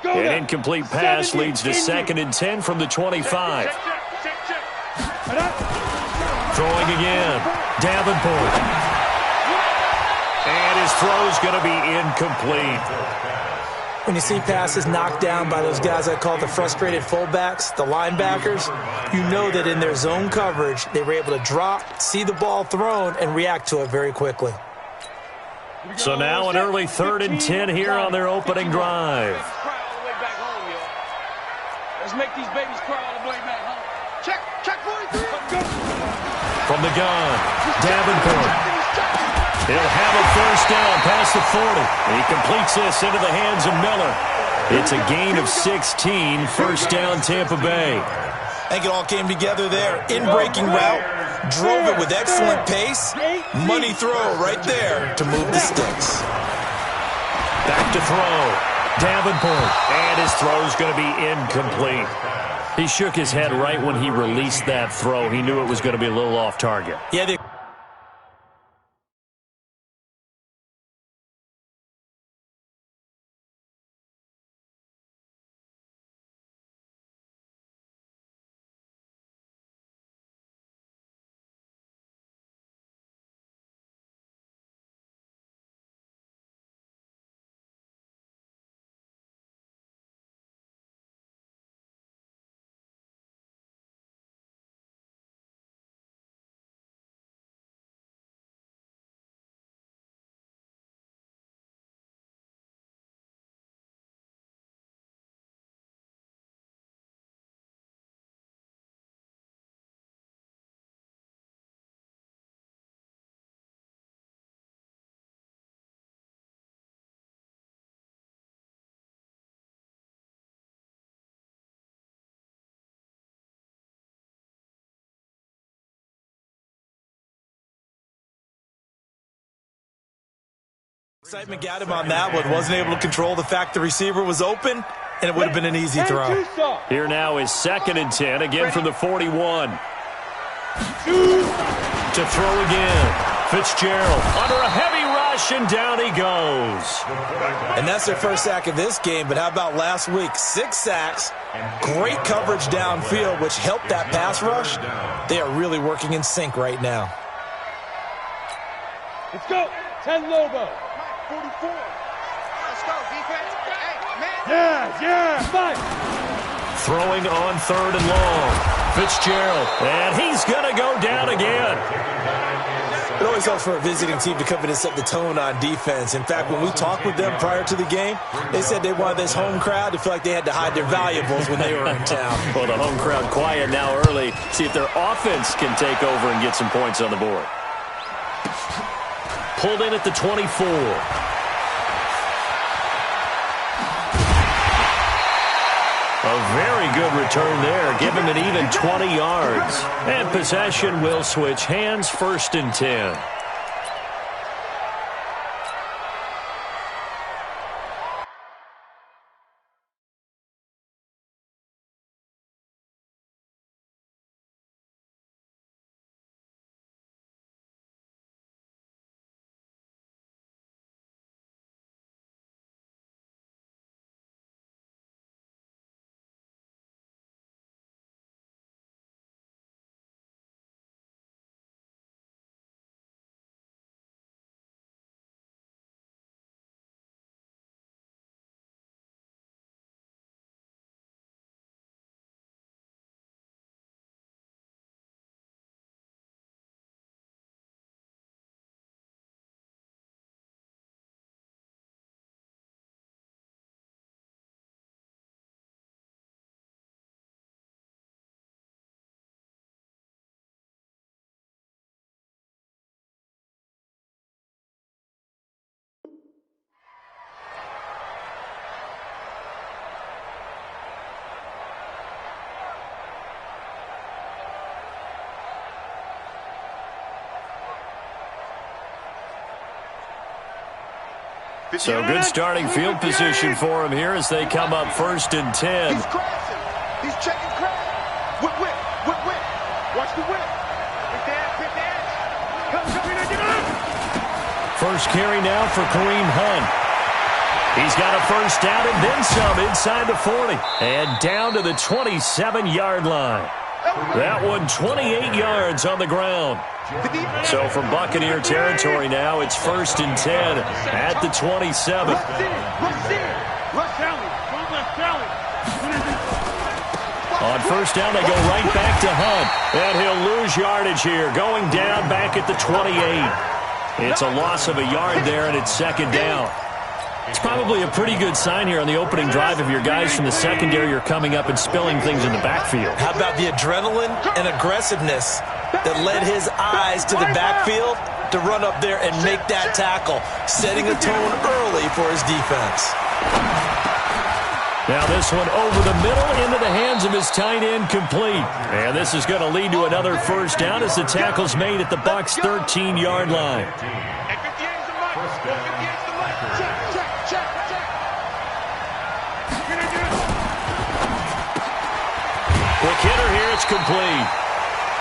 An incomplete pass leads to 2nd and 10 from the 25. Throwing again. Davenport. And his throw's going to be incomplete. When you see passes knocked down by those guys I call the frustrated fullbacks, the linebackers, you know that in their zone coverage, they were able to drop, see the ball thrown, and react to it very quickly. So now an early 3rd and 10 here on their opening drive. Let's make these babies cry all the way back home. Check 43. From the gun, Davenport. He'll have a 1st down past the 40. He completes this into the hands of Miller. It's a gain of 16, 1st down Tampa Bay. I think it all came together there. In-breaking route, drove it with excellent pace. Money throw right there to move the sticks. Back to throw. Davenport. And his throw's going to be incomplete. He shook his head right when he released that throw. He knew it was going to be a little off target. Yeah, excitement got him on that one. Wasn't able to control the fact the receiver was open, and it would have been an easy throw. Here now is 2nd and 10, again from the 41. To throw again. Fitzgerald under a heavy rush, and down he goes. And that's their 1st sack of this game, but how about last week? 6 sacks, great coverage downfield, which helped that pass rush. They are really working in sync right now. Let's go. 10 Lobo. 44. Let's go, defense. Hey, man. Yeah, 5. Throwing on 3rd and long. Fitzgerald, and he's going to go down again. It always helps for a visiting team to come in and set the tone on defense. In fact, when we talked with them prior to the game, they said they wanted this home crowd to feel like they had to hide their valuables when they were in town. Well, the home crowd quiet now early. See if their offense can take over and get some points on the board. Pulled in at the 24. A very good return there. Give him an even 20 yards. And possession will switch hands, 1st and 10. So good starting field position for him here as they come up 1st and 10. He's crashing. He's checking crash. Whip. Watch the whip. Pick the edge. Come in and get up. First carry now for Kareem Hunt. He's got a first down and then some inside the 40. And down to the 27-yard line. That one 28 yards on the ground. So from Buccaneer territory now, it's 1st and 10 at the 27. On first down, they go right back to Hunt. And he'll lose yardage here, going down back at the 28. It's a loss of a yard there, and it's 2nd down. It's probably a pretty good sign here on the opening drive if your guys from the secondary are coming up and spilling things in the backfield. How about the adrenaline and aggressiveness that led his eyes to the backfield to run up there and make that tackle, setting a tone early for his defense. Now this one over the middle into the hands of his tight end, complete. And this is going to lead to another first down as the tackle's made at the Bucs' 13-yard line. Quick hitter here, it's complete.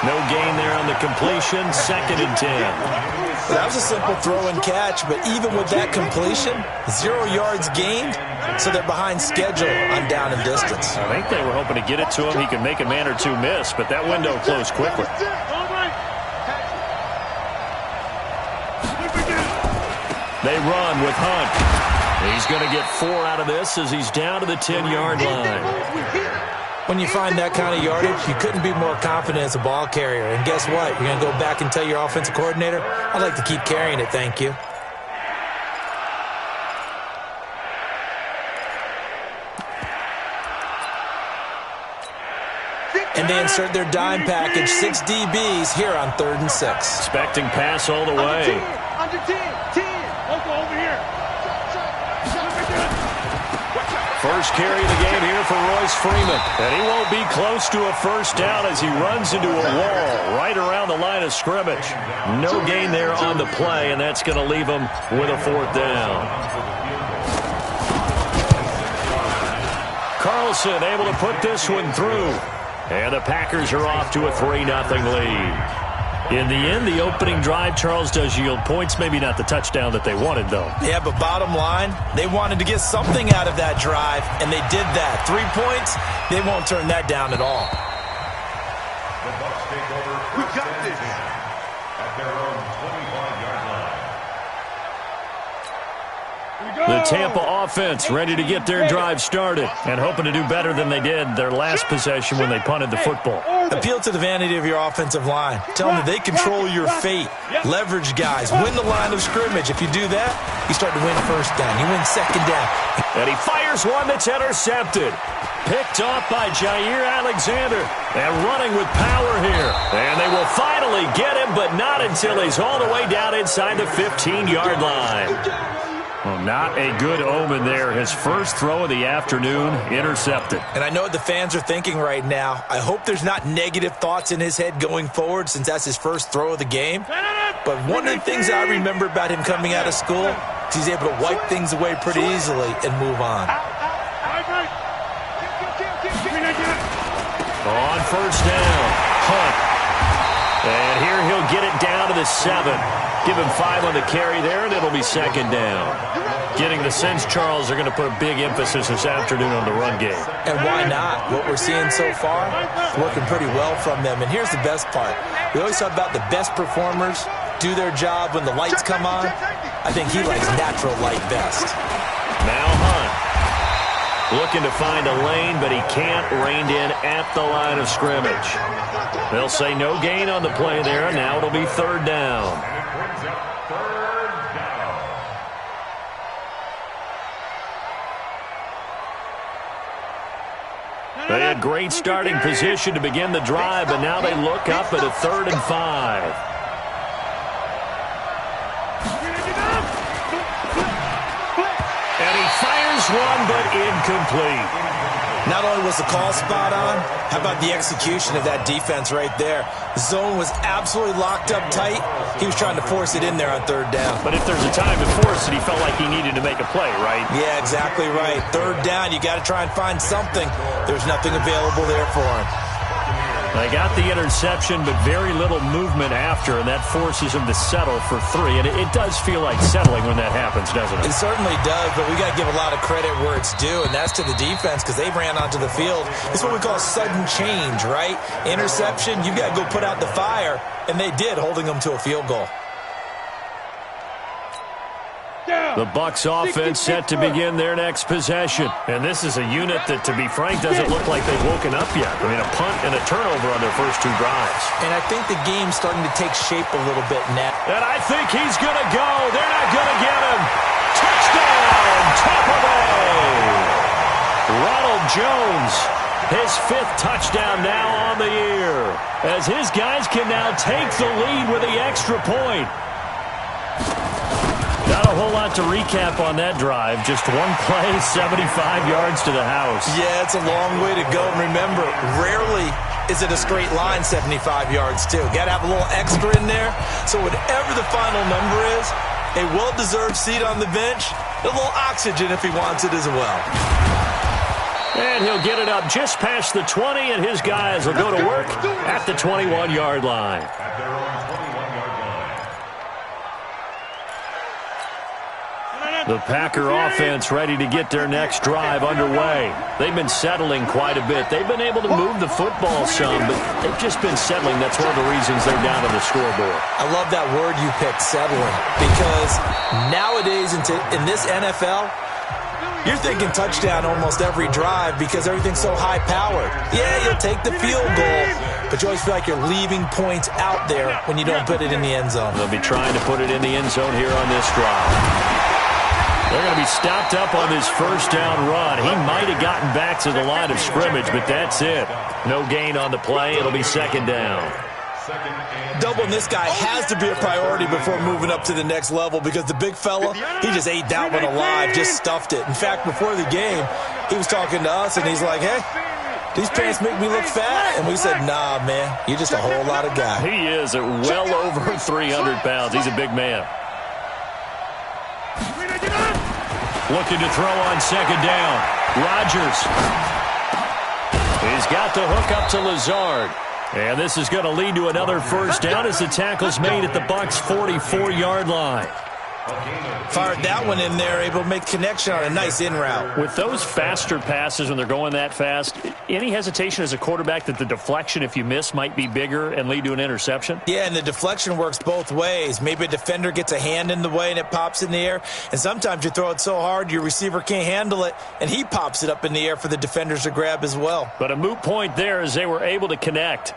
No gain there on the completion, 2nd and 10. That was a simple throw and catch, but even with that completion, 0 yards gained, so they're behind schedule on down and distance. I think they were hoping to get it to him. He could make a man or two miss, but that window closed quickly. They run with Hunt. He's going to get 4 out of this as he's down to the 10-yard line. When you find that kind of yardage, you couldn't be more confident as a ball carrier. And guess what? You're going to go back and tell your offensive coordinator, I'd like to keep carrying it, thank you. And they insert their dime package, 6 DBs here on 3rd and 6. Expecting pass all the way. Under 10. Local over here. First carry of the game here for Royce Freeman. And he won't be close to a first down as he runs into a wall right around the line of scrimmage. No gain there on the play, and that's going to leave him with a 4th down. Carlson able to put this one through. And the Packers are off to a 3-0 lead. In the end, the opening drive, Charles, does yield points. Maybe not the touchdown that they wanted, though. Yeah, but bottom line, they wanted to get something out of that drive, and they did that. 3 points, they won't turn that down at all. We got this. At their own 25-yard line. The Tampa offense ready to get their drive started and hoping to do better than they did their last possession when they punted the football. Appeal to the vanity of your offensive line. Tell them that they control your fate. Leverage guys. Win the line of scrimmage. If you do that, you start to win first down. You win 2nd down. And he fires one that's intercepted. Picked off by Jair Alexander. And running with power here. And they will finally get him, but not until he's all the way down inside the 15-yard line. Well, not a good omen there. His first throw of the afternoon intercepted. And I know what the fans are thinking right now. I hope there's not negative thoughts in his head going forward since that's his first throw of the game. But one of the things I remember about him coming out of school is he's able to wipe things away pretty easily and move on. On first down, Hunt. And here he'll get it down to the 7. Give him 5 on the carry there, and it'll be 2nd down. Getting the sense, Charles, they're going to put a big emphasis this afternoon on the run game. And why not? What we're seeing so far, working pretty well from them. And here's the best part. We always talk about the best performers do their job when the lights come on. I think he likes natural light best. Now Hunt. Looking to find a lane, but he can't. Reined in at the line of scrimmage. They'll say no gain on the play there. Now it'll be 3rd down. They had great starting position to begin the drive, but now they look up at a 3rd and 5. And he fires one, but incomplete. Not only was the call spot on, how about the execution of that defense right there? The zone was absolutely locked up tight. He was trying to force it in there on 3rd down. But if there's a time to force it, he felt like he needed to make a play, right? Yeah, exactly right. 3rd down, you got to try and find something. There's nothing available there for him. They got the interception, but very little movement after, and that forces him to settle for 3. And it does feel like settling when that happens, doesn't it? It certainly does, but we got to give a lot of credit where it's due, and that's to the defense because they ran onto the field. It's what we call sudden change, right? Interception, you've got to go put out the fire, and they did, holding them to a field goal. The Bucs offense set to begin their next possession. And this is a unit that, to be frank, doesn't look like they've woken up yet. I mean, a punt and a turnover on their first 2 drives. And I think the game's starting to take shape a little bit now. And I think he's going to go. They're not going to get him. Touchdown, Tampa Bay. Ronald Jones, his 5th touchdown now on the year, as his guys can now take the lead with the extra point. Not a whole lot to recap on that drive. Just one play, 75 yards to the house. Yeah, it's a long way to go. And remember, rarely is it a straight line 75 yards, too. Got to have a little extra in there. So whatever the final number is, a well-deserved seat on the bench, a little oxygen if he wants it as well. And he'll get it up just past the 20, and his guys will go to work at the 21-yard line. The Packer offense ready to get their next drive underway. They've been settling quite a bit. They've been able to move the football some, but they've just been settling. That's one of the reasons they're down on the scoreboard. I love that word you picked, settling, because nowadays in this NFL, you're thinking touchdown almost every drive because everything's so high-powered. Yeah, you'll take the field goal, but you always feel like you're leaving points out there when you don't put it in the end zone. They'll be trying to put it in the end zone here on this drive. They're going to be stopped up on this first down run. He might have gotten back to the line of scrimmage, but that's it. No gain on the play. It'll be second down. Doubling this guy has to be a priority before moving up to the next level because the big fella, he just ate that one alive, just stuffed it. In fact, before the game, he was talking to us, and he's like, hey, these pants make me look fat. And we said, nah, man, you're just a whole lot of guy. He is at well over 300 pounds. He's a big man. Looking to throw on second down. Rodgers. He's got the hook up to Lazard. And this is going to lead to another first down as the tackle's made at the Bucs' 44-yard line. Fired that one in there, able to make connection on a nice in route. With those faster passes when they're going that fast, any hesitation as a quarterback that the deflection, if you miss, might be bigger and lead to an interception? Yeah, and the deflection works both ways. Maybe a defender gets a hand in the way and it pops in the air. And sometimes you throw it so hard your receiver can't handle it, and he pops it up in the air for the defenders to grab as well. But a moot point there as they were able to connect.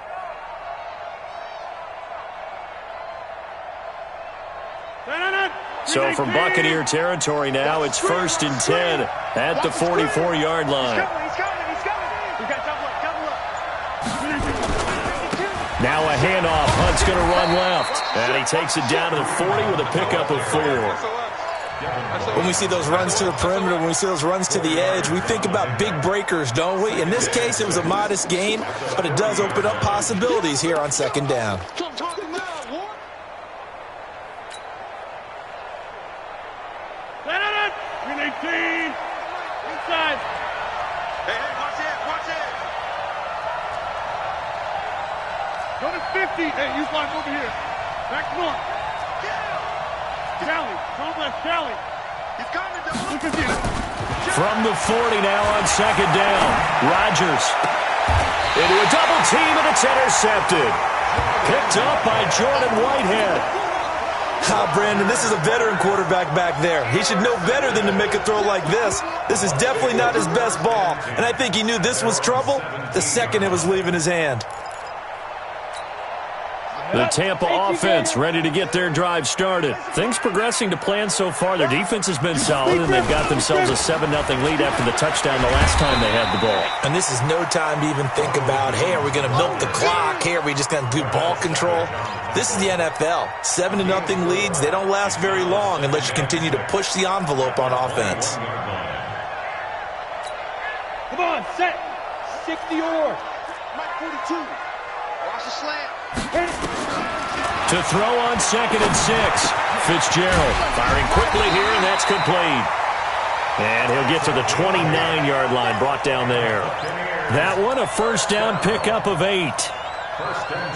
So from Buccaneer territory now, it's 1st and 10 at the 44-yard line. Now a handoff. Hunt's going to run left. And he takes it down to the 40 with a pickup of 4. When we see those runs to the perimeter, when we see those runs to the edge, we think about big breakers, don't we? In this case, it was a modest gain, but it does open up possibilities here on second down. Inside. Hey, watch it. Go to 50. Hey, you fly over here. Back north. Charlie. Don't bless Charlie. He's coming. Look at you. From the 40 now on second down. Rodgers into a double team, and it's intercepted. Picked up by Jordan Whitehead. Brandon, this is a veteran quarterback back there. He should know better than to make a throw like this. This is definitely not his best ball, and I think he knew this was trouble the second it was leaving his hand. The Tampa offense ready to get their drive started. Things progressing to plan so far. Their defense has been solid, and they've got themselves a 7-0 lead after the touchdown the last time they had the ball. And this is no time to even think about, hey, are we going to milk the clock? Hey, are we just going to do ball control? This is the NFL. 7-0 leads, they don't last very long unless you continue to push the envelope on offense. Come on, set. 60 or. Mike 42. Watch the slant. To throw on 2nd and 6. Fitzgerald firing quickly here, and that's complete. And he'll get to the 29-yard line, brought down there. That one, a first down pickup of 8.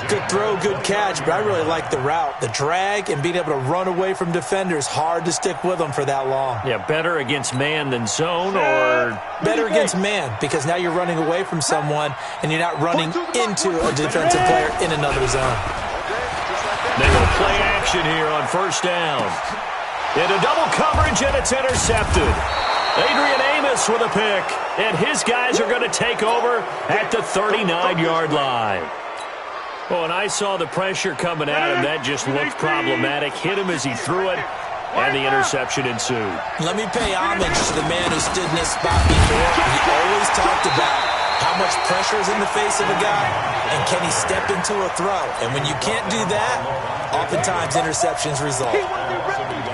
Good throw, good catch, but I really like the route. The drag and being able to run away from defenders, hard to stick with them for that long. Yeah, better against man than zone, or better against man, because now you're running away from someone and you're not running into a defensive player in another zone. They will play action here on first down. Into double coverage, and it's intercepted. Adrian Amos with a pick, and his guys are going to take over at the 39-yard line. Oh, and I saw the pressure coming at him. That just looked problematic. Hit him as he threw it, and the interception ensued. Let me pay homage to the man who stood in this spot before. He always talked about how much pressure is in the face of a guy, and can he step into a throw? And when you can't do that, oftentimes interceptions result.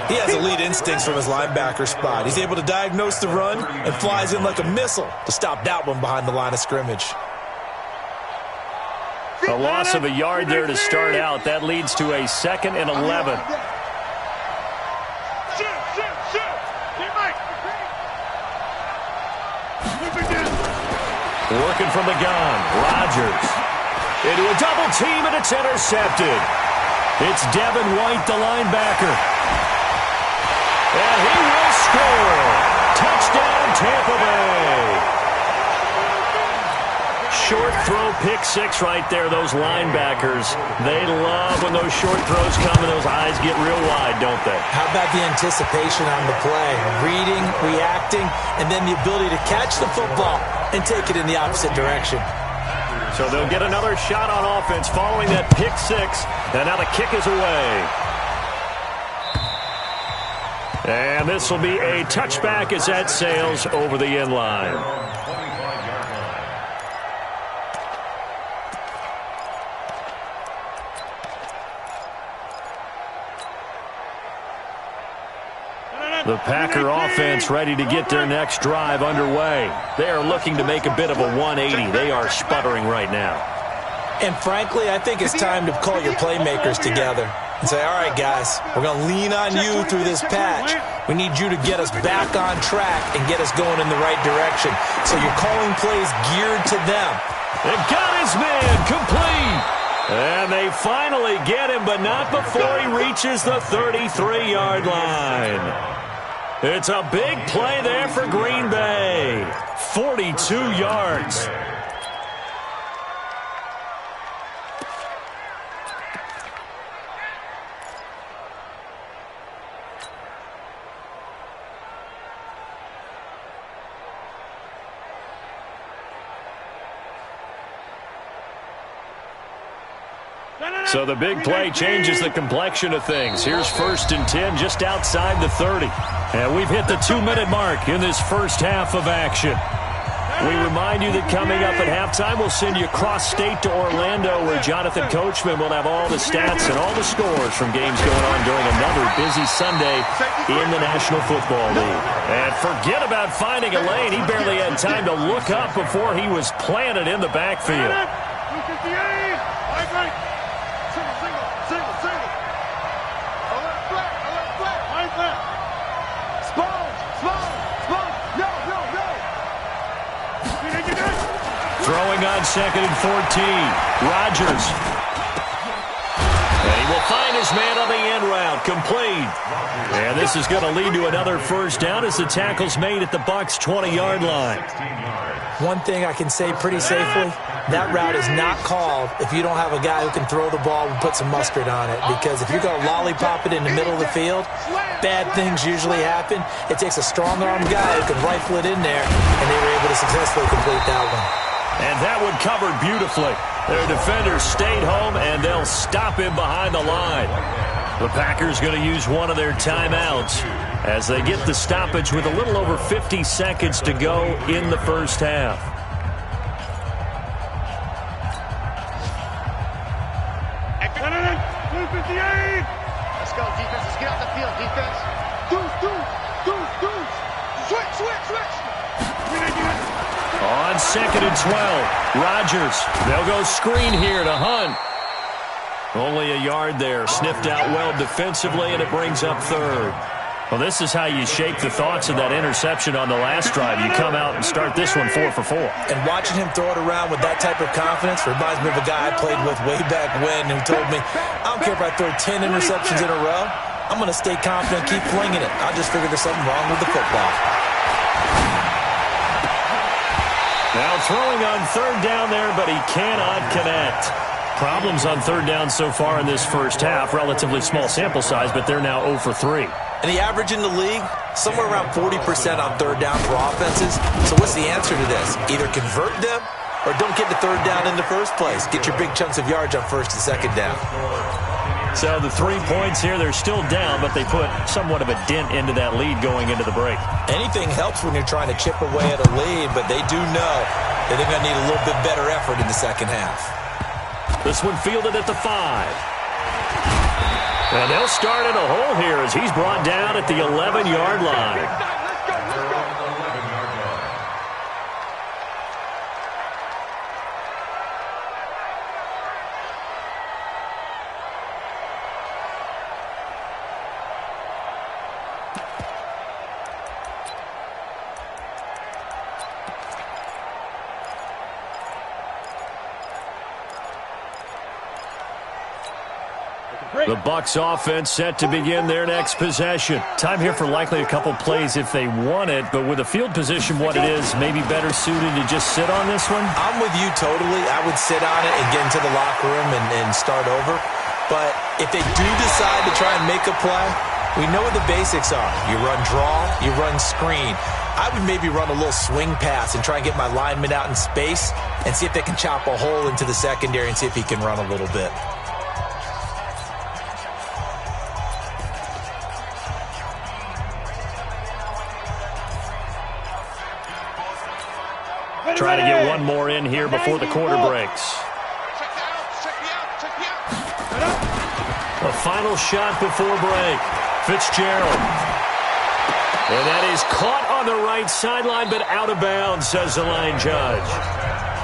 He has elite instincts from his linebacker spot. He's able to diagnose the run and flies in like a missile to stop that one behind the line of scrimmage. A loss of a yard there to start out. That leads to a 2nd and 11. Working from the gun, Rodgers. Into a double team, and it's intercepted. It's Devin White, the linebacker. And he will score. Touchdown, Tampa Bay. Short throw, pick six right there. Those linebackers, they love when those short throws come and those eyes get real wide, don't they? How about the anticipation on the play? Reading, reacting, and then the ability to catch the football and take it in the opposite direction. So they'll get another shot on offense following that pick six, and now the kick is away. And this will be a touchback as that sails over the end line. The Packer offense ready to get their next drive underway. They are looking to make a bit of a 180. They are sputtering right now. And frankly, I think it's time to call your playmakers together and say, all right, guys, we're going to lean on you through this patch. We need you to get us back on track and get us going in the right direction. So you're calling plays geared to them. They got his man complete. And they finally get him, but not before he reaches the 33-yard line. It's a big play there for Green Bay. 42 yards. So the big play changes the complexion of things. Here's 1st and 10 just outside the 30. And we've hit the 2-minute mark in this first half of action. We remind you that coming up at halftime, we'll send you cross-state to Orlando, where Jonathan Coachman will have all the stats and all the scores from games going on during another busy Sunday in the National Football League. And forget about finding a lane. He barely had time to look up before he was planted in the backfield. Throwing on 2nd and 14. Rodgers. And he will find his man on the end route. Complete. And this is going to lead to another first down as the tackle's made at the Bucs' 20-yard line. One thing I can say pretty safely, that route is not called if you don't have a guy who can throw the ball and put some mustard on it. Because if you're going to lollipop it in the middle of the field, bad things usually happen. It takes a strong-armed guy who can rifle it in there, and they were able to successfully complete that one. And that one covered beautifully. Their defenders stayed home, and they'll stop him behind the line. The Packers going to use one of their timeouts as they get the stoppage with a little over 50 seconds to go in the first half. Let's go, defense. Let's get off the field, defense. Deuce. Switch. On 2nd and 12, Rodgers. They'll go screen here to Hunt. Only a yard there. Sniffed out well defensively, and it brings up 3rd. Well, this is how you shake the thoughts of that interception on the last drive. You come out and start this one 4 for 4. And watching him throw it around with that type of confidence reminds me of a guy I played with way back when who told me, I don't care if I throw 10 interceptions in a row, I'm going to stay confident and keep flinging it. I just figured there's something wrong with the football. Now throwing on third down there, but he cannot connect. Problems on third down so far in this first half. Relatively small sample size, but they're now 0 for 3. And the average in the league, somewhere around 40% on third down for offenses. So what's the answer to this? Either convert them or don't get the third down in the first place. Get your big chunks of yards on first and second down. So the 3 points here, they're still down, but they put somewhat of a dent into that lead going into the break. Anything helps when you're trying to chip away at a lead, but they do know that they're going to need a little bit better effort in the second half. This one fielded at the 5. And they'll start in a hole here as he's brought down at the 11-yard line. The Bucs offense set to begin their next possession. Time here for likely a couple plays if they want it, but with the field position what it is, maybe better suited to just sit on this one? I'm with you totally. I would sit on it and get into the locker room and start over. But if they do decide to try and make a play, we know what the basics are. You run draw, you run screen. I would maybe run a little swing pass and try and get my lineman out in space and see if they can chop a hole into the secondary and see if he can run a little bit. Try to get one more in here before the quarter breaks. A final shot before break. Fitzgerald. And that is caught on the right sideline, but out of bounds, says the line judge.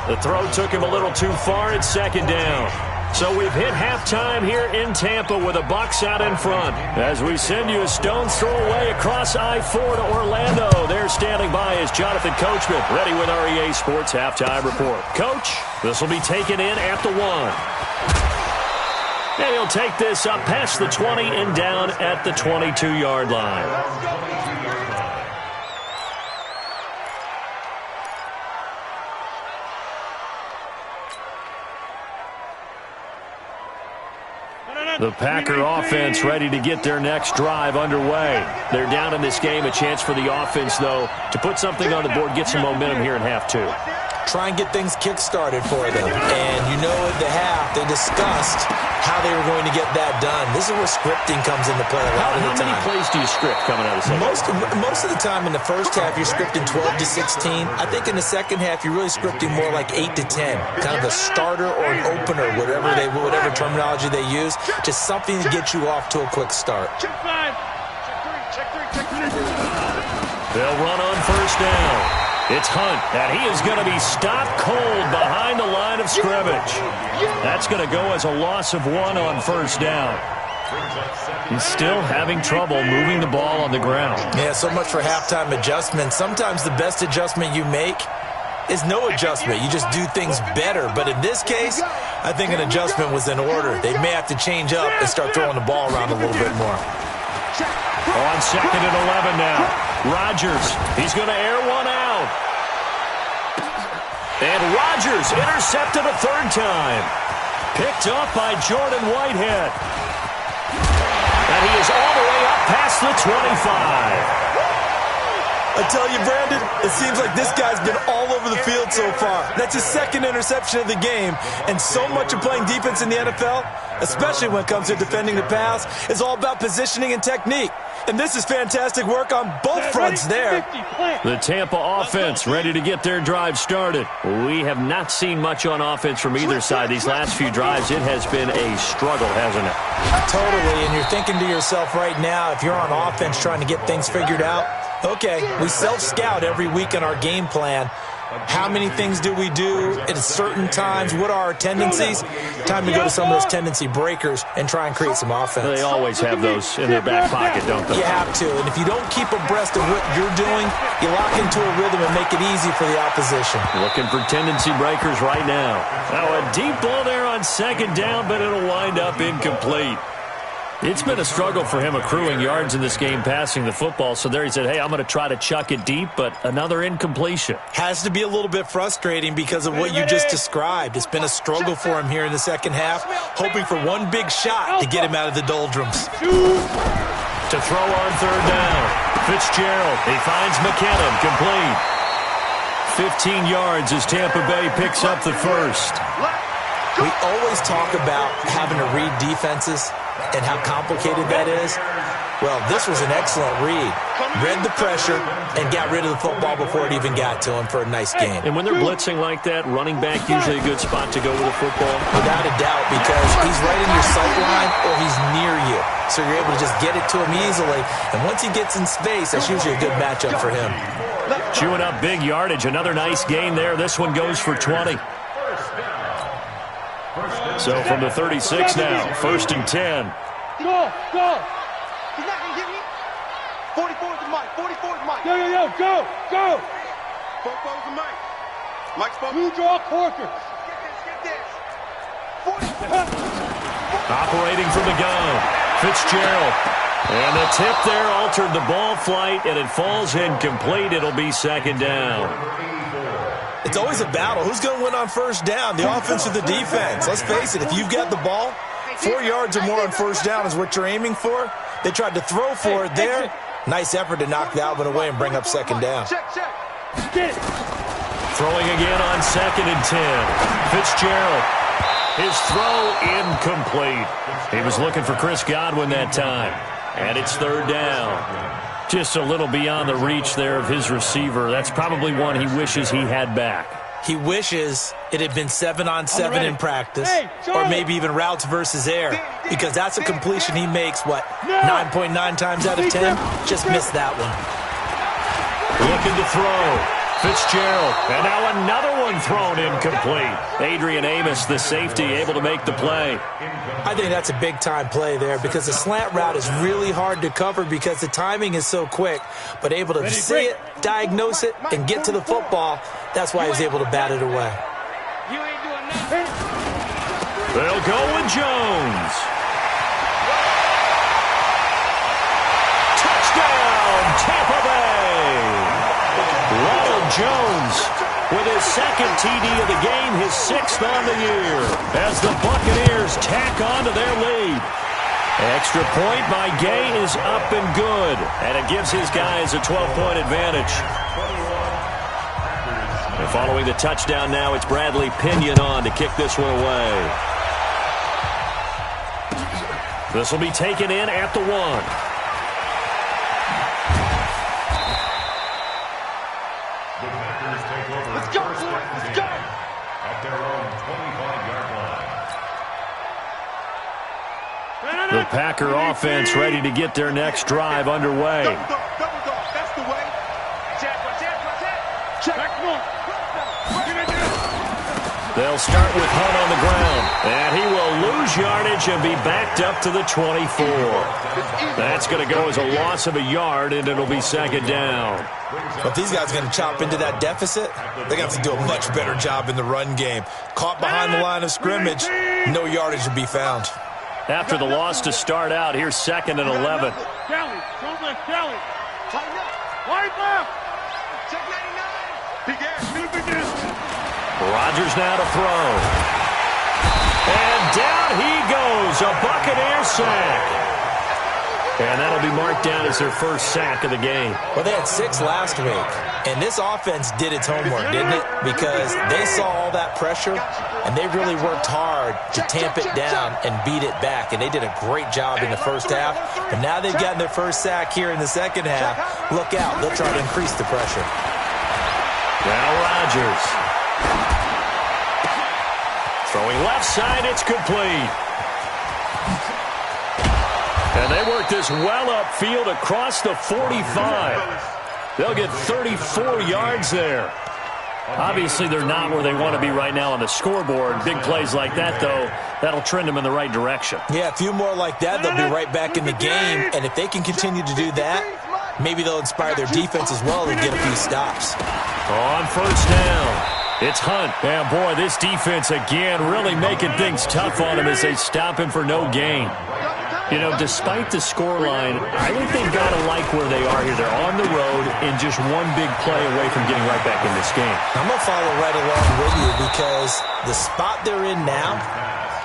The throw took him a little too far at second down. So we've hit halftime here in Tampa with the Bucs out in front. As we send you a stone's throw away across I-4 to Orlando. There standing by is Jonathan Coachman, ready with our EA Sports Halftime Report. Coach, this will be taken in at the 1. And he'll take this up past the 20 and down at the 22-yard line. The Packer offense ready to get their next drive underway. They're down in this game. A chance for the offense, though, to put something on the board, get some momentum here in half 2. Try and get things kick-started for them. And you know at the half, they discussed how they were going to get that done. This is where scripting comes into play a lot of the time. How many plays do you script coming out of the second? Most of the time in the first half, you're scripting 12 to 16. I think in the second half, you're really scripting more like 8 to 10. Kind of a starter or an opener, whatever terminology they use. Just something to get you off to a quick start. Check 5. Check 3. Check 3. They'll run on first down. It's Hunt, and he is going to be stopped cold behind the line of scrimmage. That's going to go as a loss of 1 on first down. He's still having trouble moving the ball on the ground. Yeah, so much for halftime adjustment. Sometimes the best adjustment you make is no adjustment. You just do things better. But in this case, I think an adjustment was in order. They may have to change up and start throwing the ball around a little bit more. On second and 11 now. Rodgers, he's going to air one out. And Rodgers intercepted a third time. Picked up by Jordan Whitehead. And he is all the way up past the 25. I tell you, Brandon, it seems like this guy's been all over the field so far. That's his second interception of the game. And so much of playing defense in the NFL, especially when it comes to defending the pass, is all about positioning and technique. And this is fantastic work on both fronts there. The Tampa offense ready to get their drive started. We have not seen much on offense from either side. These last few drives, it has been a struggle, hasn't it? Totally, and you're thinking to yourself right now, if you're on offense trying to get things figured out, okay, we self-scout every week in our game plan. How many things do we do at certain times? What are our tendencies? Time to go to some of those tendency breakers and try and create some offense. They always have those in their back pocket, don't they? You have to. And if you don't keep abreast of what you're doing, you lock into a rhythm and make it easy for the opposition. Looking for tendency breakers right now. Now a deep ball there on second down, but it'll wind up incomplete. It's been a struggle for him accruing yards in this game passing the football. So there he said, hey, I'm going to try to chuck it deep, but another incompletion. Has to be a little bit frustrating because of what you just described. It's been a struggle for him here in the second half, hoping for one big shot to get him out of the doldrums. To throw on third down. Fitzgerald, he finds McKinnon, complete. 15 yards as Tampa Bay picks up the first. We always talk about having to read defenses and how complicated that is. Well, this was an excellent read. Read the pressure and got rid of the football before it even got to him for a nice game. And when they're blitzing like that, running back usually a good spot to go with the football? Without a doubt, because he's right in your sight line or he's near you. So you're able to just get it to him easily. And once he gets in space, that's usually a good matchup for him. Chewing up big yardage. Another nice gain there. This one goes for 20. So from the 36 now, 1st and 10. Go, go. He's not going to get me. 44 is the mic. 44 is the mic. Yo, go, go. 44 is the mic. Mike's supposed You draw quarter. Get this. 44. Operating from the gun. Fitzgerald. And the tip there altered the ball flight, and it falls incomplete. It'll be second down. It's always a battle. Who's going to win on first down, the offense or the defense? Let's face it, if you've got the ball, 4 yards or more on first down is what you're aiming for. They tried to throw for it there. Nice effort to knock that one away and bring up second down. Check. Get it. Throwing again on 2nd and 10. Fitzgerald. His throw incomplete. He was looking for Chris Godwin that time. And it's third down. Just a little beyond the reach there of his receiver. That's probably one he wishes he had back. He wishes it had been 7-on-7 in practice, or maybe even routes versus air, because that's a completion he makes, 9.9 times out of 10? Just missed that one. Looking to throw. Fitzgerald. And now another one thrown incomplete. Adrian Amos, the safety, able to make the play. I think that's a big-time play there because the slant route is really hard to cover because the timing is so quick. But able to see it, diagnose it, and get to the football, that's why he was able to bat it away. You ain't doing nothing. They'll go with Jones. Touchdown, Tampa Bay. Ronald Jones with his second TD of the game, his 6th on the year, as the Buccaneers tack on to their lead. Extra point by Gay is up and good, and it gives his guys a 12-point advantage. And following the touchdown now, it's Bradley Pinion on to kick this one away. This will be taken in at the 1. The Packer offense ready to get their next drive underway. Double dog. That's the way. Check. They'll start with Hunt on the ground, and he will lose yardage and be backed up to the 24. That's going to go as a loss of a yard, and it'll be second down. But these guys are going to chop into that deficit. They're going to have to do a much better job in the run game. Caught behind the line of scrimmage, no yardage to be found. After the loss to start out, here's 2nd and 11. Kelly, front left, Kelly. Tighten up. Wide left. Check 99. Big ass. Rodgers now to throw. And down he goes, a Buccaneer sack. And that'll be marked down as their first sack of the game. Well, they had 6 last week, and this offense did its homework, didn't it? Because they saw all that pressure, and they really worked hard to tamp it down and beat it back, and they did a great job in the first half. But now they've gotten their first sack here in the second half. Look out. They'll try to increase the pressure. Now Rodgers. Throwing left side, it's complete. And they work this well upfield across the 45. They'll get 34 yards there. Obviously, they're not where they want to be right now on the scoreboard. Big plays like that, though, that'll trend them in the right direction. Yeah, a few more like that, they'll be right back in the game. And if they can continue to do that, maybe they'll inspire their defense as well and get a few stops. On first down, it's Hunt. And, boy, this defense, again, really making things tough on him as they stop him for no gain. You know, despite the scoreline, I think they've got to like where they are here. They're on the road and just one big play away from getting right back in this game. I'm going to follow right along with you because the spot they're in now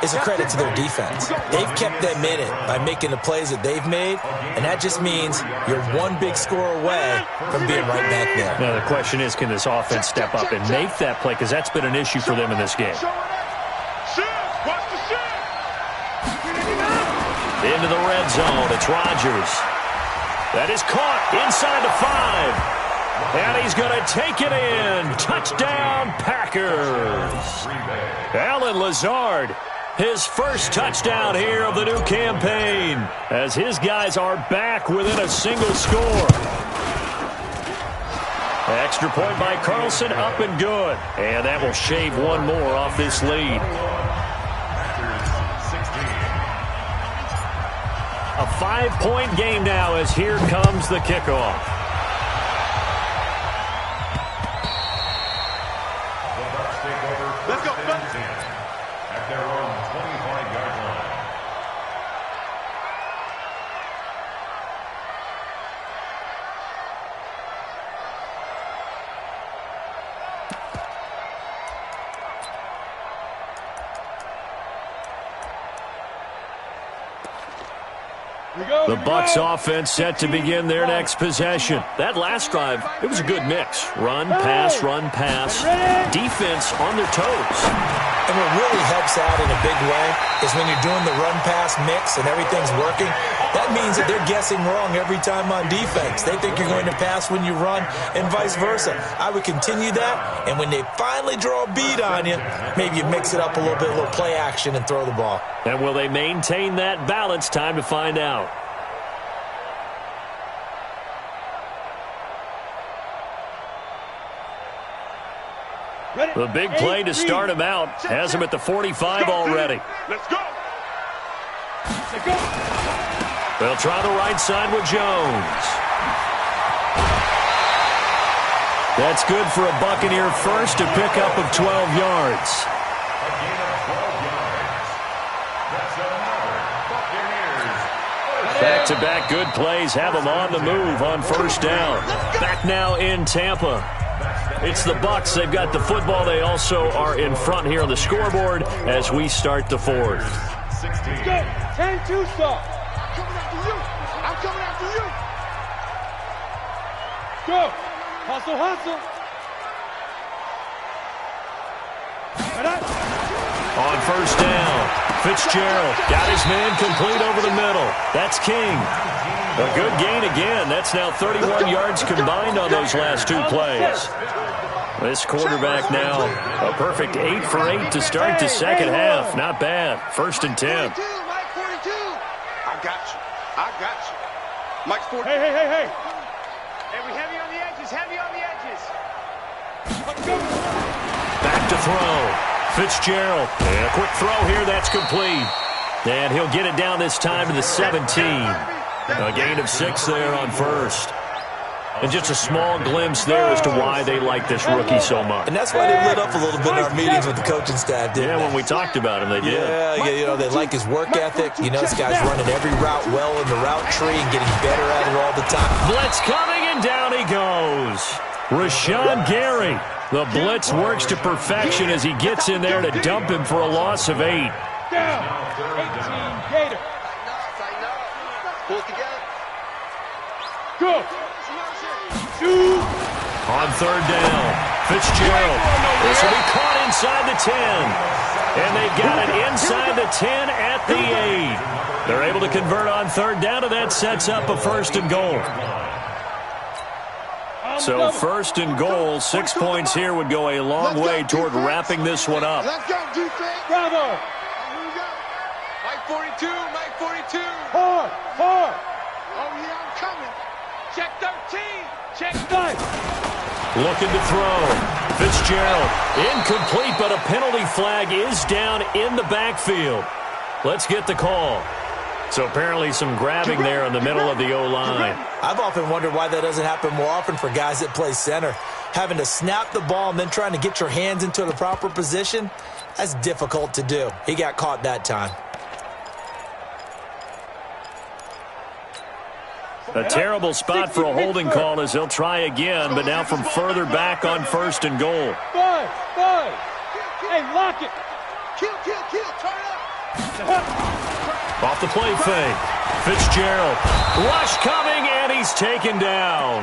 is a credit to their defense. They've kept them in it by making the plays that they've made, and that just means you're one big score away from being right back there. Now, the question is, can this offense step up and make that play? Because that's been an issue for them in this game. Into the red zone, it's Rodgers. That is caught inside the 5. And he's going to take it in. Touchdown, Packers. Allen Lazard, his first touchdown here of the new campaign, as his guys are back within a single score. Extra point by Carlson, up and good. And that will shave one more off this lead. A 5-point game now as here comes the kickoff. Let's go. At their own 25-yard line. The Bucs offense set to begin their next possession. That last drive, it was a good mix. Run, pass, defense on their toes. And what really helps out in a big way is when you're doing the run-pass mix and everything's working, that means that they're guessing wrong every time on defense. They think you're going to pass when you run and vice versa. I would continue that, and when they finally draw a beat on you, maybe you mix it up a little bit, a little play action, and throw the ball. And will they maintain that balance? Time to find out. The big play to start him out has him at the 45 already. Let's go. They'll try the right side with Jones. That's good for a Buccaneer first, a pickup of 12 yards. A gain of 12 yards. That's another Buccaneers. Back-to-back good plays have them on the move on first down. Back now in Tampa. It's the Bucs. They've got the football. They also are in front here on the scoreboard as we start the fourth. 16. Go. 10-2 stop. I'm coming after you. Go. Hustle. On first down, Fitzgerald got his man complete over the middle. That's King. A good gain again. That's now 31 yards combined on those last two plays. This quarterback now, a perfect 8 for 8 to start the second half. Not bad. First and 10. Mike 42. I got you. Mike's 42. Hey. Hey, we heavy on the edges. Back to throw. Fitzgerald. And a quick throw here. That's complete. And he'll get it down this time to the 17. A gain of 6 there on first. And just a small glimpse there as to why they like this rookie so much. And that's why they lit up a little bit in our meetings with the coaching staff, didn't they? Yeah, when we talked about him, they did. Yeah, they like his work ethic. This guy's running every route well in the route tree and getting better at it all the time. Blitz coming, and down he goes. Rashawn Gary. The blitz works to perfection as he gets in there to dump him for a loss of 8. Down. 18 Gator. Pull it together. Go. Shoot. On third down, Fitzgerald. This will be caught inside the 10. And they've got it inside the 10 at the 8. They're able to convert on third down, and that sets up a first and goal. So first and goal, 6 points here would go a long way toward wrapping this one up. Let's go, defense. Bravo. Here we go. Mike 42. Hard. Oh, yeah, I'm coming. Check 13. Check 9. Looking to throw. Fitzgerald, incomplete, but a penalty flag is down in the backfield. Let's get the call. So apparently some grabbing there in the middle of the O-line. I've often wondered why that doesn't happen more often for guys that play center. Having to snap the ball and then trying to get your hands into the proper position, that's difficult to do. He got caught that time. A terrible spot for a holding call as they'll try again, but now from further back on 1st and goal. Boys. Hey, lock it. Kill, turn up. Off the play fake. Fitzgerald. Rush coming, and he's taken down.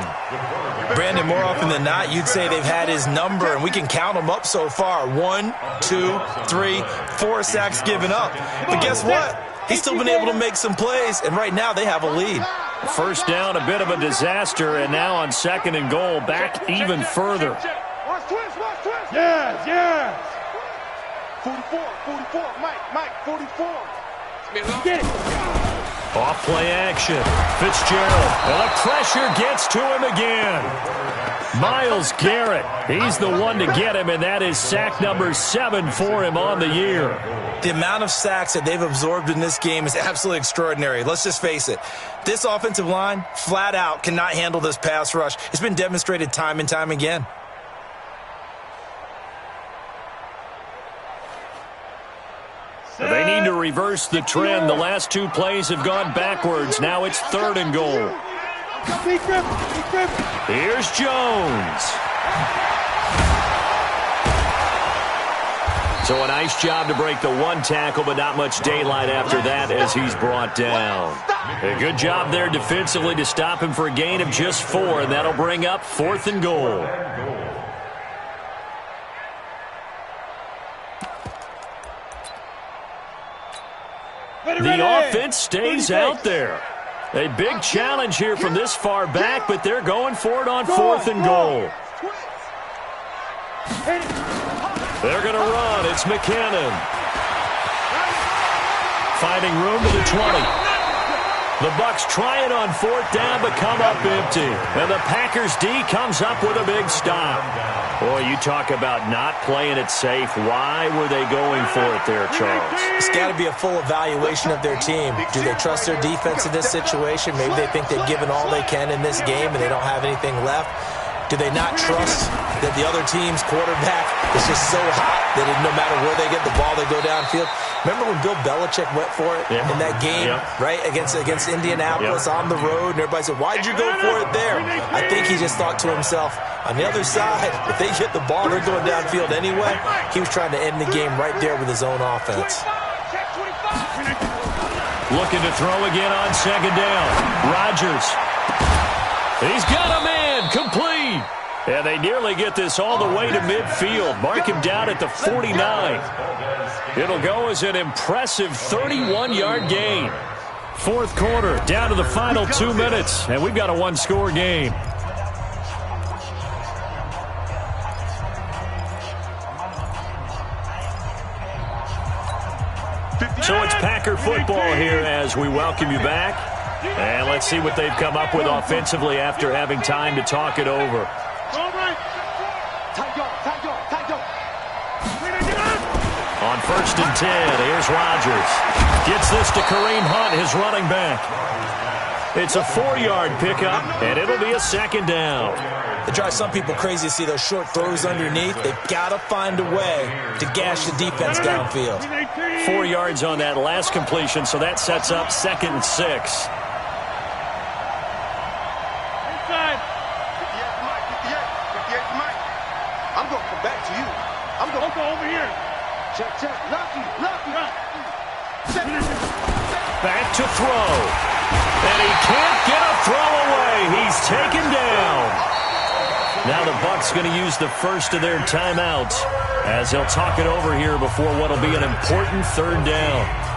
Brandon, more often than not, you'd say they've had his number, and we can count them up so far. 1, 2, 3, 4 sacks given up. But guess what? He's still been able to make some plays, and right now they have a lead. First down, a bit of a disaster, and now on 2nd and goal, back even further. Watch twist. Yes. 44, Mike, 44. Get it. Off play action. Fitzgerald. And the pressure gets to him again. Myles Garrett. He's the one to get him, and that is sack number 7 for him on the year. The amount of sacks that they've absorbed in this game is absolutely extraordinary. Let's just face it. This offensive line, flat out, cannot handle this pass rush. It's been demonstrated time and time again. They need to reverse the trend. The last 2 plays have gone backwards. Now it's 3rd and goal. Here's Jones. So a nice job to break the 1 tackle, but not much daylight after that as he's brought down. A good job there defensively to stop him for a gain of just 4, and that'll bring up 4th and goal. The offense stays out there. A big challenge here from this far back, but they're going for it on 4th and goal. They're going to run. It's McKinnon. Finding room to the 20. The Bucs try it on 4th down, but come up empty. And the Packers D comes up with a big stop. Boy, you talk about not playing it safe. Why were they going for it there, Charles? It's got to be a full evaluation of their team. Do they trust their defense in this situation? Maybe they think they've given all they can in this game and they don't have anything left. Do they not trust that the other team's quarterback is just so hot that no matter where they get the ball, they go downfield? Remember when Bill Belichick went for it in that game, right, against Indianapolis on the road, and everybody said, why'd you go for it there? I think he just thought to himself, on the other side, if they get the ball, they're going downfield anyway. He was trying to end the game right there with his own offense. Looking to throw again on 2nd down. Rodgers. He's got a man complete. And they nearly get this all the way to midfield. Mark him down at the 49. It'll go as an impressive 31-yard gain. 4th quarter, down to the final 2 minutes, and we've got a 1-score game. So it's Packer football here as we welcome you back. And let's see what they've come up with offensively after having time to talk it over. On 1st and 10, here's Rodgers. Gets this to Kareem Hunt, his running back. It's a 4-yard pickup, and it'll be a 2nd down. It drives some people crazy to see those short throws underneath. They've got to find a way to gash the defense downfield. 4 yards on that last completion, so that sets up 2nd and 6. I'm going to come back to you. I'm going to go over here. Check. Lucky. Back to throw. And he can't get a throw away. He's taken down. Now the Bucs going to use the first of their timeouts as they'll talk it over here before what will be an important 3rd down.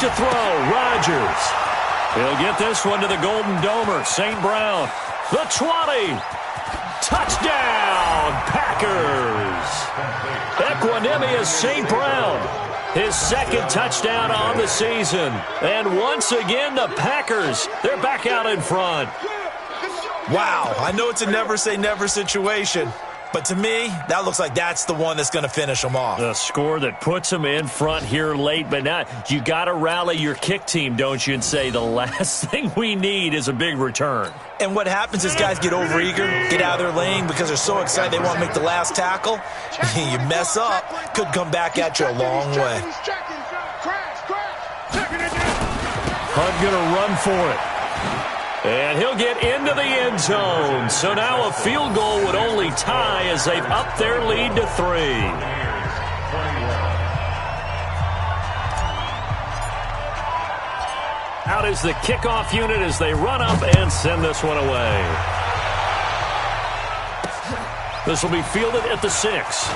to throw. Rodgers. He'll get this one to the Golden Domer. St. Brown. The 20. Touchdown, Packers. Equanimous St. Brown. His second touchdown on the season. And once again, the Packers, they're back out in front. Wow, I know it's a never-say-never situation, but to me, that looks like that's the one that's going to finish them off. The score that puts them in front here late, but now you got to rally your kick team, don't you, and say the last thing we need is a big return. And what happens is guys get overeager, get out of their lane because they're so excited they want to make the last tackle. You mess up, could come back at you a long way. Hunt going to run for it. And he'll get into the end zone. So now a field goal would only tie as they've upped their lead to 3. Out is the kickoff unit as they run up and send this one away. This will be fielded at the 6.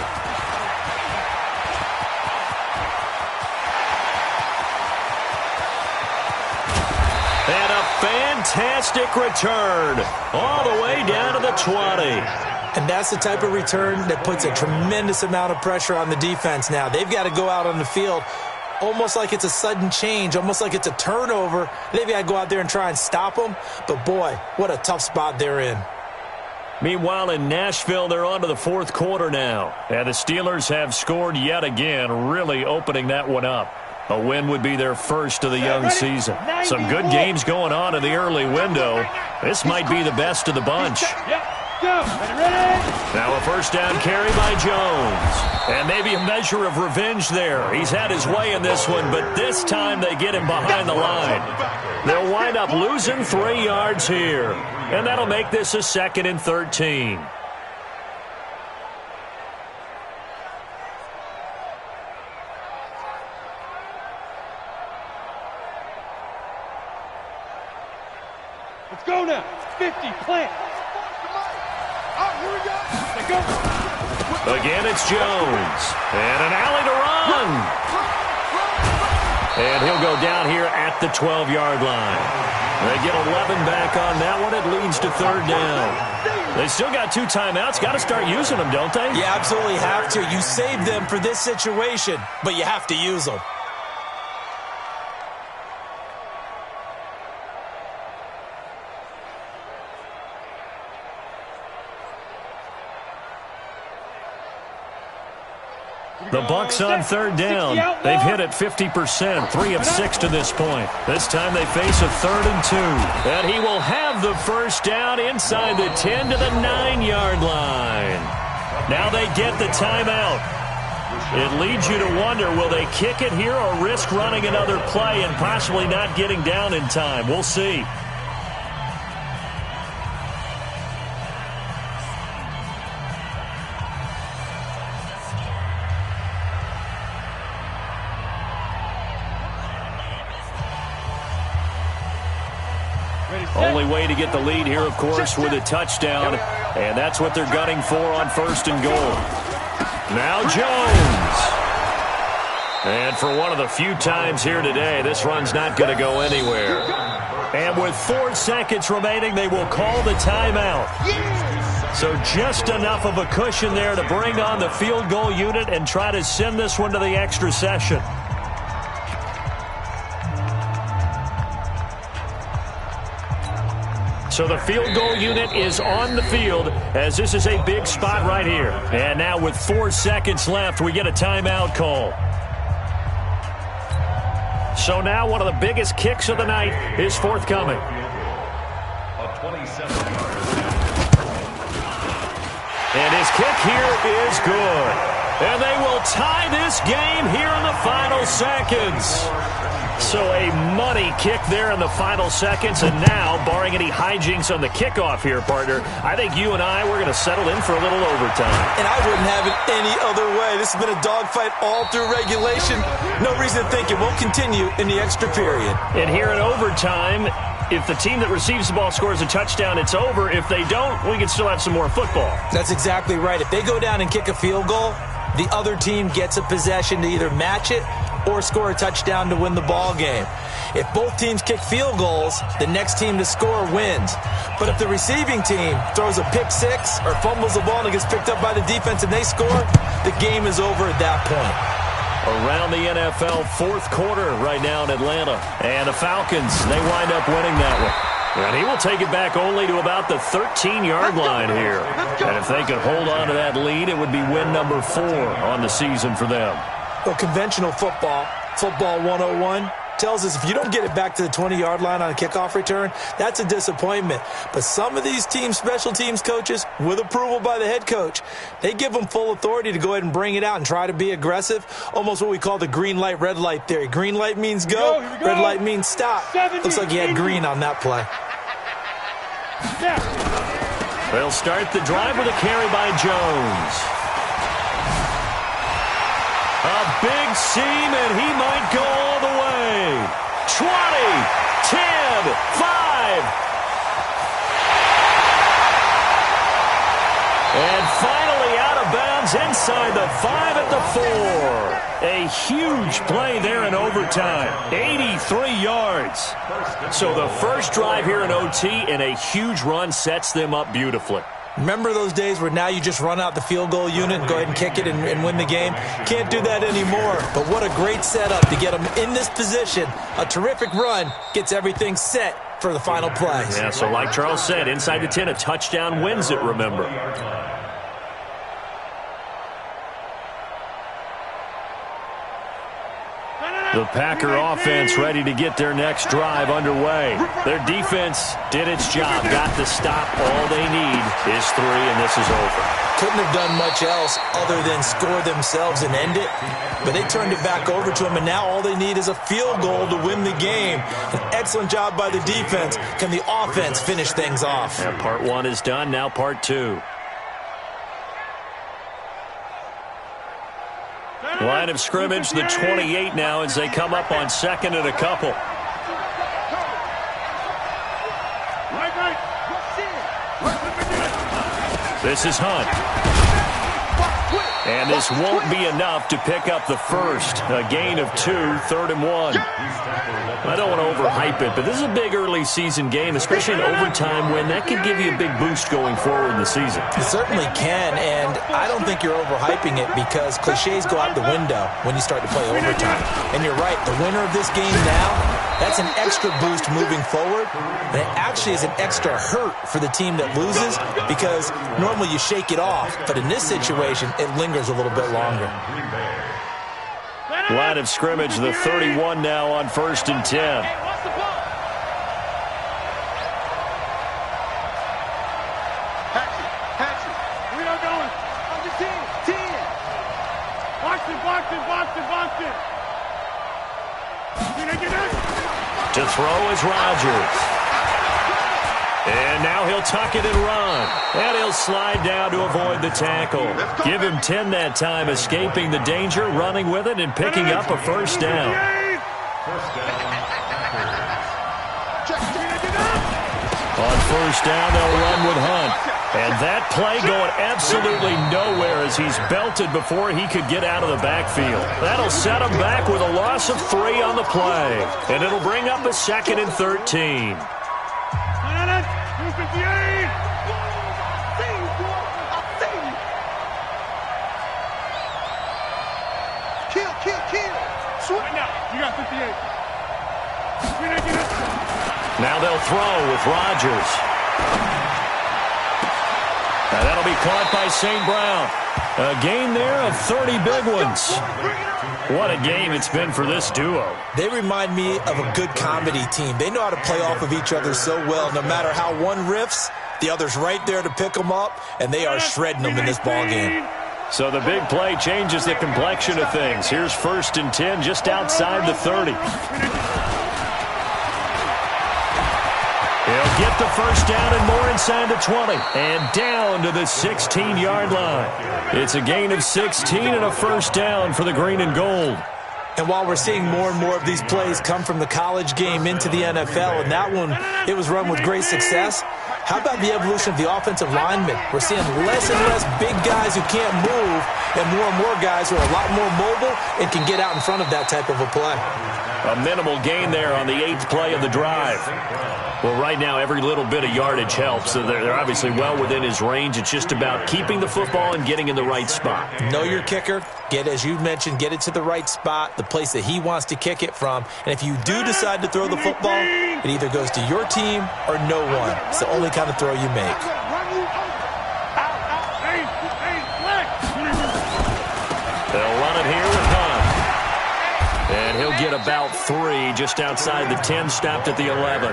And a fantastic return all the way down to the 20. And that's the type of return that puts a tremendous amount of pressure on the defense now. They've got to go out on the field almost like it's a sudden change, almost like it's a turnover. They've got to go out there and try and stop them. But, boy, what a tough spot they're in. Meanwhile, in Nashville, they're on to the fourth quarter now. And the Steelers have scored yet again, really opening that one up. A win would be their first of the young season. Some good games going on in the early window. This might be the best of the bunch. Now a first down carry by Jones. And maybe a measure of revenge there. He's had his way in this one, but this time they get him behind the line. They'll wind up losing 3 yards here. And that'll make this a 2nd and 13. Let's go now. 50, plant. Again, it's Jones. And an alley to run. And he'll go down here at the 12-yard line. They get 11 back on that one. It leads to 3rd down. They still got 2 timeouts. Got to start using them, don't they? You absolutely have to. You save them for this situation, but you have to use them. The Bucs on 3rd down. They've hit it 50%, 3 of 6 to this point. This time they face a 3rd and 2. And he will have the first down inside the 10 to the 9-yard line. Now they get the timeout. It leads you to wonder, will they kick it here or risk running another play and possibly not getting down in time? We'll see. Only way to get the lead here, of course, with a touchdown. And that's what they're gunning for on 1st and goal. Now Jones. And for one of the few times here today, this run's not going to go anywhere. And with 4 seconds remaining, they will call the timeout. So just enough of a cushion there to bring on the field goal unit and try to send this one to the extra session. So the field goal unit is on the field as this is a big spot right here. And now with 4 seconds left, we get a timeout call. So now one of the biggest kicks of the night is forthcoming. A 27-yard. And his kick here is good. And they will tie this game here in the final seconds. So a money kick there in the final seconds. And now, barring any hijinks on the kickoff here, partner, I think you and I, we're going to settle in for a little overtime. And I wouldn't have it any other way. This has been a dogfight all through regulation. No reason to think it won't continue in the extra period. And here in overtime, if the team that receives the ball scores a touchdown, it's over. If they don't, we can still have some more football. That's exactly right. If they go down and kick a field goal, the other team gets a possession to either match it or score a touchdown to win the ball game. If both teams kick field goals, the next team to score wins. But if the receiving team throws a pick six or fumbles the ball and it gets picked up by the defense and they score, the game is over at that point. Around the NFL fourth quarter right now in Atlanta. And the Falcons, they wind up winning that one. And he will take it back only to about the 13-yard line here. And if they could hold on to that lead, it would be win number 4 on the season for them. Well, conventional football 101, tells us if you don't get it back to the 20-yard line on a kickoff return, that's a disappointment. But some of these teams, special teams coaches, with approval by the head coach, they give them full authority to go ahead and bring it out and try to be aggressive, almost what we call the green light, red light theory. Green light means go, red light means stop. Looks like he had green on that play. They'll start the drive with a carry by Jones. A big seam, and he might go all the way. 20, 10, 5. And finally out of bounds inside the 5 at the 4. A huge play there in overtime. 83 yards. So the first drive here in OT and a huge run sets them up beautifully. Remember those days where now you just run out the field goal unit and go ahead and kick it and win the game? Can't do that anymore. But what a great setup to get them in this position. A terrific run gets everything set for the final play. Yeah, so like Charles said, inside the 10, a touchdown wins it, remember. The Packer offense ready to get their next drive underway. Their defense did its job, got the stop. All they need is 3, and this is over. Couldn't have done much else other than score themselves and end it. But they turned it back over to them, and now all they need is a field goal to win the game. An excellent job by the defense. Can the offense finish things off? And part 1 is done, now part 2. Line of scrimmage, the 28 now as they come up on second and a couple. This is Hunt. And this won't be enough to pick up the first. A gain of 2, 3rd and 1. I don't want to overhype it, but this is a big early season game, especially an overtime win. That could give you a big boost going forward in the season. It certainly can, and I don't think you're overhyping it because cliches go out the window when you start to play overtime. And you're right, the winner of this game now, that's an extra boost moving forward, and it actually is an extra hurt for the team that loses because normally you shake it off, but in this situation, it lingers a little bit longer. Line of scrimmage, the 31 now on 1st and 10. Hatchet. We are going. On the 10. Box it. To throw is Rodgers. And now he'll tuck it and run. And he'll slide down to avoid the tackle. Give him 10 that time, escaping the danger, running with it, and picking up a first down. On first down, they'll run with Hunt. And that play going absolutely nowhere as he's belted before he could get out of the backfield. That'll set him back with a loss of 3 on the play. And it'll bring up a 2nd and 13. You got 58. Now they'll throw with Rodgers. Now that'll be caught by St. Brown. A gain there of 30 big ones. What a game it's been for this duo. They remind me of a good comedy team. They know how to play off of each other so well. No matter how one riffs, the other's right there to pick them up, and they are shredding them in this ball game. So the big play changes the complexion of things. Here's 1st and 10 just outside the 30. He'll get the first down and more inside the 20. And down to the 16-yard line. It's a gain of 16 and a first down for the green and gold. And while we're seeing more and more of these plays come from the college game into the NFL, and that one, it was run with great success, How about the evolution of the offensive linemen? We're seeing less and less big guys who can't move and more guys who are a lot more mobile and can get out in front of that type of a play. A minimal gain there on the 8th play of the drive. Well, right now, every little bit of yardage helps. So they're obviously well within his range. It's just about keeping the football and getting in the right spot. Know your kicker. As you mentioned, get it to the right spot, the place that he wants to kick it from. And if you do decide to throw the football, it either goes to your team or no one. It's the only kind of throw you make. They'll run it here with Hunt. And he'll get about 3 just outside the 10, stopped at the 11.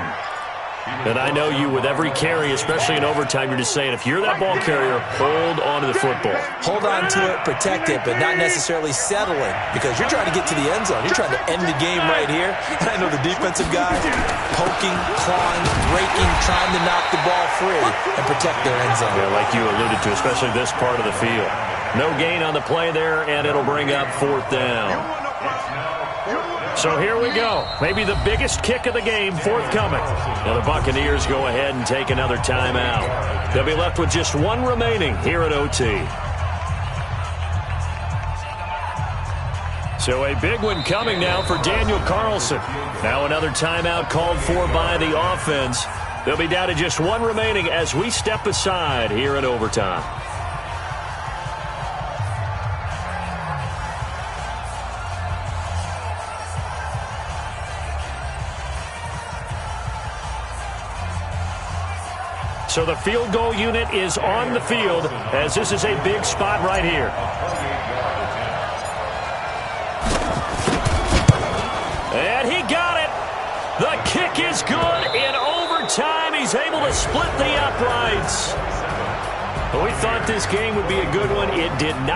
And I know you, with every carry, especially in overtime, you're just saying, if you're that ball carrier, hold on to the football. Hold on to it, protect it, but not necessarily settling, because you're trying to get to the end zone. You're trying to end the game right here. And I know the defensive guys poking, clawing, raking, trying to knock the ball free and protect their end zone. Yeah, like you alluded to, especially this part of the field. No gain on the play there, and it'll bring up 4th down. So here we go. Maybe the biggest kick of the game forthcoming. Now the Buccaneers go ahead and take another timeout. They'll be left with just 1 remaining here at OT. So a big one coming now for Daniel Carlson. Now another timeout called for by the offense. They'll be down to just 1 remaining as we step aside here in overtime. So the field goal unit is on the field as this is a big spot right here. And he got it. The kick is good. In overtime, he's able to split the uprights. But we thought this game would be a good one. It did not.